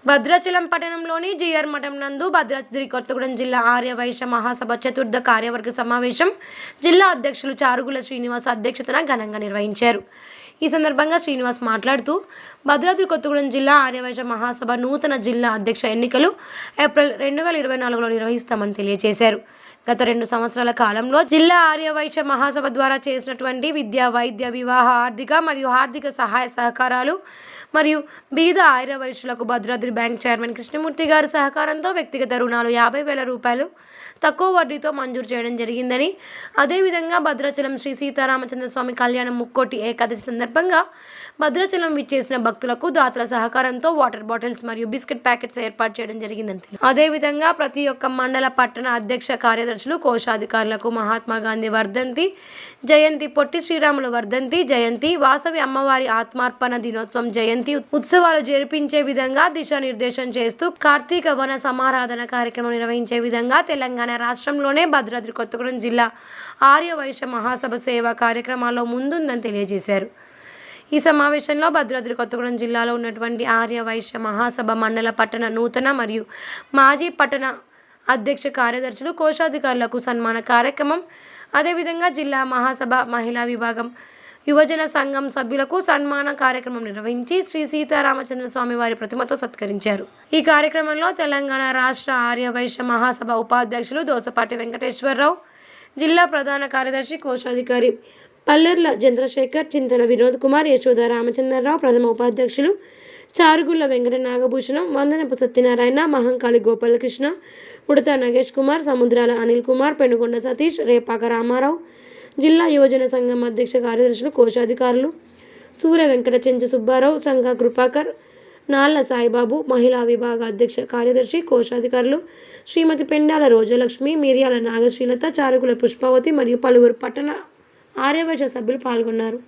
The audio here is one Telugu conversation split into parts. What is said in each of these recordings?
భద్రాచలం పట్టణంలోని జిఆర్ మఠం నందు భద్రాద్రి కొత్తగూడెం జిల్లా ఆర్యవైశ్య మహాసభ చతుర్థ కార్యవర్గ సమావేశం జిల్లా అధ్యక్షులు చారుగుల శ్రీనివాస్ అధ్యక్షతన ఘనంగా నిర్వహించారు. ఈ సందర్భంగా శ్రీనివాస్ మాట్లాడుతూ భద్రాద్రి కొత్తగూడెం జిల్లా ఆర్యవైశ్య మహాసభ నూతన జిల్లా అధ్యక్ష ఎన్నికలు ఏప్రిల్ 2024లో నిర్వహిస్తామని తెలియజేశారు. గత 2 సంవత్సరాల కాలంలో జిల్లా ఆర్యవైశ్య మహాసభ ద్వారా చేసినటువంటి విద్యా, వైద్య, వివాహ, ఆర్థిక సహాయ సహకారాలు మరియు బీద ఆర్యవైశ్యులకు భద్రాద్రి బ్యాంక్ చైర్మన్ కృష్ణమూర్తి గారి సహకారంతో వ్యక్తిగత రుణాలు 50,000 రూపాయలు తక్కువ వడ్డీతో మంజూరు చేయడం జరిగిందని, అదేవిధంగా భద్రాచలం శ్రీ సీతారామచంద్ర స్వామి కళ్యాణం ముక్కోటి ఏకాదశి సందర్భంగా భద్రాచలం విచ్చేసిన భక్తులకు దాతల సహకారంతో వాటర్ బాటిల్స్ మరియు బిస్కెట్ ప్యాకెట్స్ ఏర్పాటు చేయడం జరిగిందని తెలిపారు. అదేవిధంగా ప్రతి ఒక్క మండల పట్టణ అధ్యక్ష కార్యదర్శులు, కోశాధికారులకు మహాత్మా గాంధీ వర్ధంతి జయంతి, పొట్టి శ్రీరాముల వర్ధంతి జయంతి, వాసవి అమ్మవారి ఆత్మార్పణ దినోత్సవం జయంతి ఉత్సవాలు జరిపించే విధంగా దిశానిర్దేశం చేస్తూ కార్తీక వన సమారాధన కార్యక్రమం నిర్వహించే విధంగా తెలంగాణ రాష్ట్రంలోనే భద్రాద్రి కొత్తగూడెం జిల్లా ఆర్యవైశ్య మహాసభ సేవా కార్యక్రమాల్లో ముందుందని తెలియజేశారు. ఈ సమావేశంలో భద్రాద్రి కొత్తగూడెం జిల్లాలో ఉన్నటువంటి ఆర్యవైశ్య మహాసభ మండల, పట్టణ, నూతన మరియు మాజీ పట్టణ అధ్యక్ష కార్యదర్శులు, కోశాధికారులకు సన్మాన కార్యక్రమం, అదేవిధంగా జిల్లా మహాసభ మహిళా విభాగం, యువజన సంఘం సభ్యులకు సన్మాన కార్యక్రమం నిర్వహించి శ్రీ సీతారామచంద్ర స్వామి వారి ప్రతిమతో సత్కరించారు. ఈ కార్యక్రమంలో తెలంగాణ రాష్ట్ర ఆర్యవైశ్య మహాసభ ఉపాధ్యక్షులు దోసపాటి వెంకటేశ్వరరావు, జిల్లా ప్రధాన కార్యదర్శి, కోశాధికారి పల్లెర్ల చంద్రశేఖర్, చింతల వినోద్ కుమార్, యశోద రామచంద్రరావు, ప్రథమ ఉపాధ్యక్షులు చారుగుళ్ల వెంకట నాగభూషణం, వందనపు సత్యనారాయణ, మహంకాళి గోపాలకృష్ణ, ఉడత నగేష్ కుమార్, సముద్రాల అనిల్ కుమార్, పెనుగొండ సతీష్, రేపాక రామారావు, జిల్లా యువజన సంఘం అధ్యక్ష కార్యదర్శులు, కోశాధికారులు సూర్య వెంకట చెంచు సుబ్బారావు, సంఘ కృపాకర్, నాళ్ల సాయిబాబు, మహిళా విభాగ అధ్యక్ష కార్యదర్శి, కోశాధికారులు శ్రీమతి పెండాల రోజలక్ష్మి, మిర్యాల నాగశ్రీలత, చారుగుల పుష్పావతి మరియు పలువురు పట్టణ ఆర్యవైశ్య సభ్యులు పాల్గొన్నారు.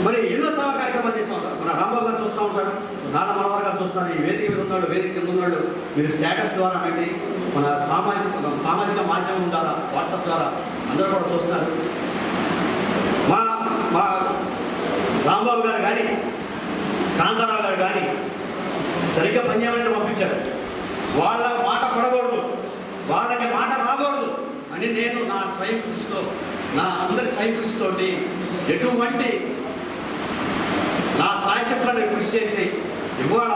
మరి ఎన్నో సేవా కార్యక్రమాలు చేస్తాం. మన రాంబాబు గారు చూస్తూ ఉంటారు, నాన్న మనవారు గారు చూస్తారు. ఈ వేదిక మీద ఉన్నాడు, వేదిక కింద ఉన్నాడు. మీరు స్టేటస్ ద్వారా పెట్టి మన సామాజిక మాధ్యమం ద్వారా, వాట్సాప్ ద్వారా అందరూ కూడా చూస్తున్నారు. మా రాంబాబు గారు కానీ, కాంతారావు గారు కానీ సరిగ్గా పనిచేయమని పంపించారు. వాళ్ళ మాట పడకూడదు, వాళ్ళకి మాట రాకూడదు అని నేను నా స్వయం కృషితో, నా అందరి స్వయం కృషితోటి ఎటువంటి నా సాయశక్తులను కృషి చేసి ఇవాళ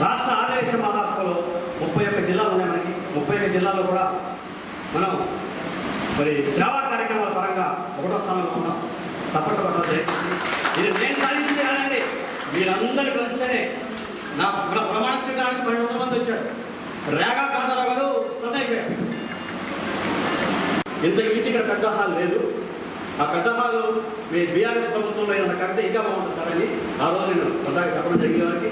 రాష్ట్ర ఆర్యవైశ్య మహాసభలో 31 జిల్లాలు ఉన్నాయి. మనకి 31 జిల్లాలో కూడా మనం మరి సేవా కార్యక్రమాల పరంగా 1వ స్థానంలో ఉన్నాం. తప్పకుండా దయచేసి ఇది నేను సాధించింది కాదండి, మీరందరూ కలిస్తేనే. నా ప్రమాణ స్వీకారానికి 1200 మంది వచ్చారు. రేగా కాంతారావు గారు స్టన్ అయిపోయారు. ఇంతకు మించి ఇక్కడ పెద్ద హాల్ లేదు. ఆ పెద్ద హాలు మీ బీఆర్ఎస్ ప్రభుత్వంలో ఏదైనా కడితే ఇంకా బాగుంటుంది సార్ అని ఆ రోజు నేను సరదాగా చెప్పడం జరిగిన వారికి